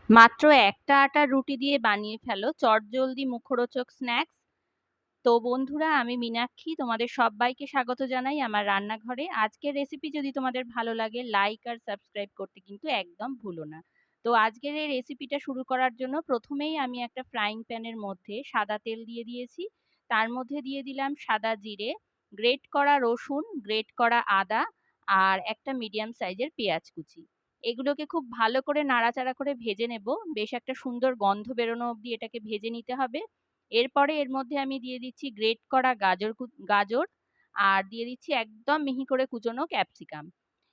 মাত্র একটা আটার রুটি দিয়ে বানিয়ে ফেলো চটজলদি মুখরোচক স্ন্যাক্স। তো বন্ধুরা, আমি মীনাক্ষী তোমাদের সবাইকে স্বাগত জানাই আমার রান্নাঘরে। আজকের রেসিপি যদি তোমাদের ভালো লাগে, লাইক আর সাবস্ক্রাইব করতে কিন্তু একদম ভুলো না। তো আজকের এই রেসিপিটা শুরু করার জন্য প্রথমেই আমি একটা ফ্রাইং প্যানের মধ্যে সাদা তেল দিয়ে দিয়েছি। তার মধ্যে দিয়ে দিলাম সাদা জিরে, গ্রেট করা রসুন, গ্রেট করা আদা আর একটা মিডিয়াম সাইজের পেঁয়াজ কুচি। এগুলোকে খুব ভালো করে নাড়াচাড়া করে ভেজে নেব। বেশ একটা সুন্দর গন্ধ বেরোনো অবধি এটাকে ভেজে নিতে হবে। এরপরে এর মধ্যে আমি দিয়ে দিচ্ছি গ্রেট করা গাজর আর দিয়ে দিচ্ছি একদম মিহি করে কুচোনো ক্যাপসিকাম।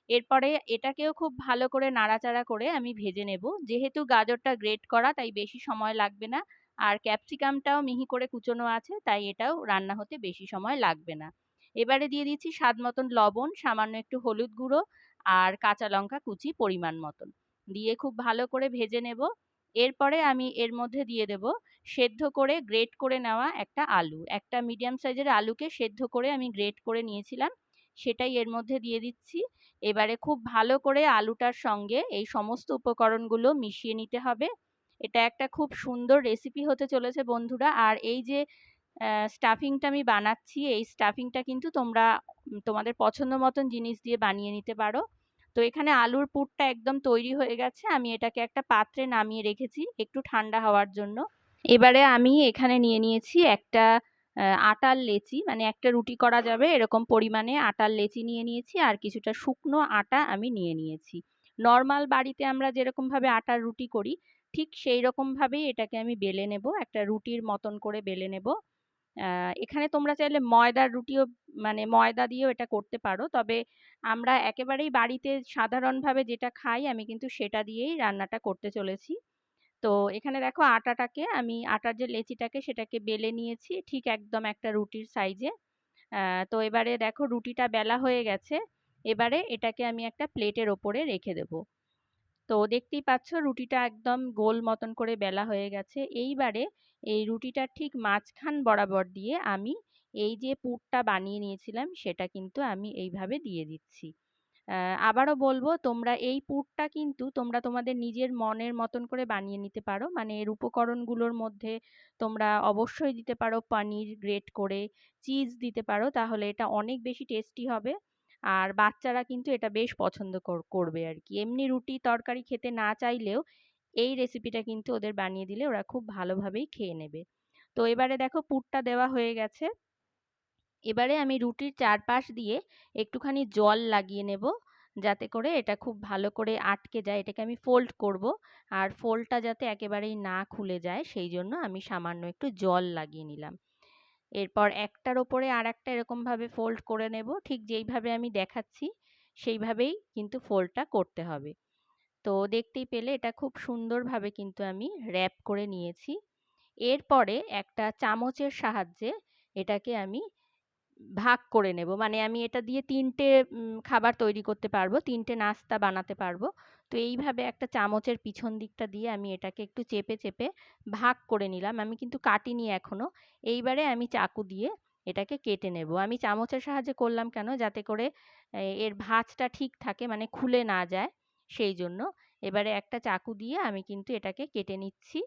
এরপরে এটাকেও খুব ভালো করে নাড়াচাড়া করে আমি ভেজে নেব। যেহেতু গাজরটা গ্রেট করা তাই বেশি সময় লাগবে না, আর ক্যাপসিকামটাও মিহি করে কুচোনো আছে তাই এটাও রান্না হতে বেশি সময় লাগবে না। এবারে দিয়ে দিচ্ছি স্বাদ মতন লবণ, সামান্য একটু হলুদ গুঁড়ো আর কাঁচা লঙ্কা কুচি পরিমাণ মতন দিয়ে খুব ভালো করে ভেজে নেব। এরপরে আমি এর মধ্যে দিয়ে দেব সেদ্ধ করে গ্রেট করে নেওয়া একটা আলু। একটা মিডিয়াম সাইজের আলুকে সেদ্ধ করে আমি গ্রেট করে নিয়েছিলাম, সেটাই এর মধ্যে দিয়ে দিচ্ছি। এবারে খুব ভালো করে আলুটার সঙ্গে এই সমস্ত উপকরণগুলো মিশিয়ে নিতে হবে। এটা একটা খুব সুন্দর রেসিপি হতে চলেছে বন্ধুরা। আর এই যে স্টাফিংটা আমি বানাচ্ছি, এই স্টাফিংটা কিন্তু তোমরা তোমাদের পছন্দ মতন জিনিস দিয়ে বানিয়ে নিতে পারো। তো এখানে আলুর পুরটা একদম তৈরি হয়ে গেছে। আমি এটাকে একটা পাত্রে নামিয়ে রেখেছি একটু ঠান্ডা হওয়ার জন্য। এবারে আমি এখানে নিয়ে নিয়েছি একটা আটার লেচি, মানে একটা রুটি করা যাবে এরকম পরিমাণে আটার লেচি নিয়ে নিয়েছি, আর কিছুটা শুকনো আটা আমি নিয়ে নিয়েছি। নর্মাল বাড়িতে আমরা যেরকম ভাবে আটার রুটি করি ঠিক সেই রকম ভাবেই এটাকে আমি বেলে নেব, একটা রুটির মতন করে বেলে নেব। এখানে তোমরা চাইলে ময়দার রুটিও, মানে ময়দা দিয়েও এটা করতে পারো, তবে আমরা একেবারেই বাড়িতে সাধারণভাবে যেটা খাই আমি কিন্তু সেটা দিয়েই রান্নাটা করতে চলেছি। তো এখানে দেখো আটাটাকে আমি আটার যে লেচিটাকে সেটাকে বেলে নিয়েছি ঠিক একদম একটা রুটির সাইজে। তো এবারে দেখো রুটিটা বেলা হয়ে গেছে। এবারে এটাকে আমি একটা প্লেটের ওপরে রেখে দেব। তো দেখতেই পাচ্ছ রুটিটা একদম গোল মতন করে বেলা হয়ে গেছে। এইবারে এই রুটিটার ঠিক মাঝখান বরাবর দিয়ে আমি এই যে পুরটা বানিয়ে নিয়েছিলাম সেটা কিন্তু আমি এইভাবে দিয়ে দিচ্ছি। আবারও বলবো, তোমরা এই পুরটা কিন্তু তোমরা তোমাদের নিজের মনের মতন করে বানিয়ে নিতে পারো। মানে এর উপকরণগুলোর মধ্যে তোমরা অবশ্যই দিতে পারো পনির গ্রেট করে, চিজ দিতে পারো, তাহলে এটা অনেক বেশি টেস্টি হবে। আর বাচ্চারা কিন্তু এটা বেশ পছন্দ করবে আর কি। এমনি রুটি তরকারি খেতে না চাইলেও এই রেসিপিটা কিন্তু ওদের বানিয়ে দিলে ওরা খুব ভালোভাবেই খেয়ে নেবে। তো এবারে দেখো পুরটা দেওয়া হয়ে গেছে। এবারে আমি রুটির চারপাশ দিয়ে একটুখানি জল লাগিয়ে নেব, যাতে করে এটা খুব ভালো করে আটকে যায়। এটাকে আমি ফোল্ড করব, আর ফোল্ডটা যাতে একেবারেই না খুলে যায় সেই জন্য আমি সামান্য একটু জল লাগিয়ে নিলাম। এরপর একটার ওপরে আর একটা এরকমভাবে ফোল্ড করে নেব, ঠিক যেইভাবে আমি দেখাচ্ছি সেইভাবেই কিন্তু ফোল্ডটা করতে হবে। তো দেখতেই পেলে এটা খুব সুন্দরভাবে কিন্তু আমি র্যাপ করে নিয়েছি। এরপরে একটা চামচের সাহায্যে এটাকে আমি ভাগ করে নেব, মানে আমি এটা দিয়ে তিনটে খাবার তৈরি করতে পারবো, তিনটে নাস্তা বানাতে পারবো। তো এইভাবে একটা চামচের পিছন দিকটা দিয়ে আমি এটাকে একটু চেপে চেপে ভাগ করে নিলাম। আমি কিন্তু কাটিনি এখনো। এইবারে আমি চাকু দিয়ে এটাকে কেটে নেব। আমি চামচের সাহায্যে করলাম কেন, যাতে করে এর ভাঁজটা ঠিক থাকে, মানে খুলে না যায় সেই জন্য। এবারে একটা চাকু দিয়ে আমি কিন্তু এটাকে কেটে নিচ্ছি।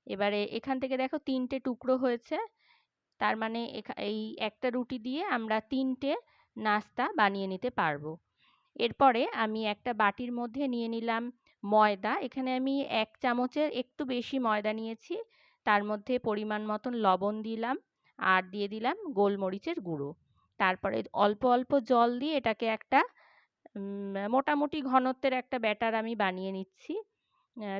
এবারে এখান থেকে দেখো তিনটে টুকরো হয়েছে, তার মানে এই একটা রুটি দিয়ে আমরা তিনটে নাস্তা বানিয়ে নিতে পারবো। এরপরে আমি একটা বাটির মধ্যে নিয়ে নিলাম ময়দা। এখানে আমি 1 চামচের একটু বেশি ময়দা নিয়েছি। তার মধ্যে পরিমাণ মতন লবণ দিলাম আর দিয়ে দিলাম গোলমরিচের গুঁড়ো। তারপরে অল্প অল্প জল দিয়ে এটাকে একটা মোটামুটি ঘনত্বের একটা ব্যাটার আমি বানিয়ে নিচ্ছি।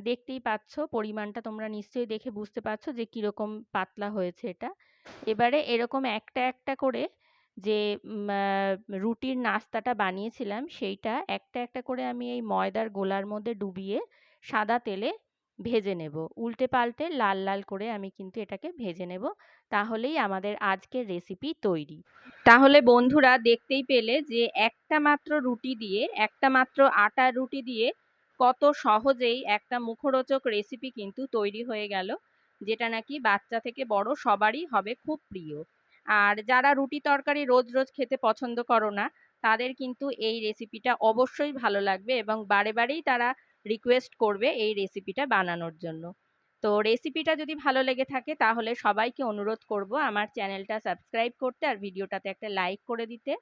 দেখতেই পাচ্ছ পরিমাণটা, তোমরা নিশ্চয়ই দেখে বুঝতে পারছো যে কীরকম পাতলা হয়েছে এটা। এবারে এরকম একটা একটা করে যে রুটির নাস্তাটা বানিয়েছিলাম সেইটা একটা একটা করে আমি এই ময়দার গোলার মধ্যে ডুবিয়ে সাদা তেলে ভেজে নেব। উল্টে পাল্টে লাল লাল করে আমি কিন্তু এটাকে ভেজে নেব। তাহলেই আমাদের আজকের রেসিপি তৈরি। তাহলে বন্ধুরা দেখতেই পেলে যে একটা মাত্র রুটি দিয়ে, একটা মাত্র আটার রুটি দিয়ে কত সহজেই একটা মুখরোচক রেসিপি কিন্তু তৈরি হয়ে গেল, যেটা নাকি বাচ্চা থেকে বড় সবারই হবে খুব প্রিয়। আর যারা রুটি তরকারি রোজ রোজ খেতে পছন্দ করো না, তাদের কিন্তু এই রেসিপিটা অবশ্যই ভালো লাগবে এবং বারে বারেই তারা রিকোয়েস্ট করবে এই রেসিপিটা বানানোর জন্য। তো রেসিপিটা যদি ভালো লেগে থাকে তাহলে সবাইকে অনুরোধ করব আমার চ্যানেলটা সাবস্ক্রাইব করতে আর ভিডিওটাতে একটা লাইক করে দিতে।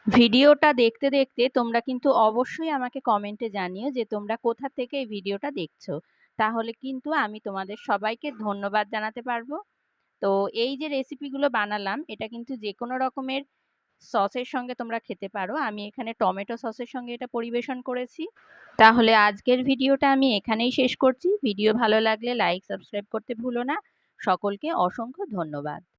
ভিডিওটা দেখতে দেখতে তোমরা কিন্তু অবশ্যই আমাকে কমেন্টে জানিও যে তোমরা কোথা থেকে এই ভিডিওটা দেখছো। তাহলে কিন্তু আমি তোমাদের সবাইকে ধন্যবাদ জানাতে পারবো। তো এই যে রেসিপিগুলো বানালাম এটা কিন্তু যে কোনো রকমের সসের সঙ্গে তোমরা খেতে পারো। আমি এখানে টমেটো সসের সঙ্গে এটা পরিবেশন করেছি। তাহলে আজকের ভিডিওটা আমি এখানেই শেষ করছি। ভিডিও ভালো লাগলে লাইক সাবস্ক্রাইব করতে ভুলো না। সকলকে অসংখ্য ধন্যবাদ।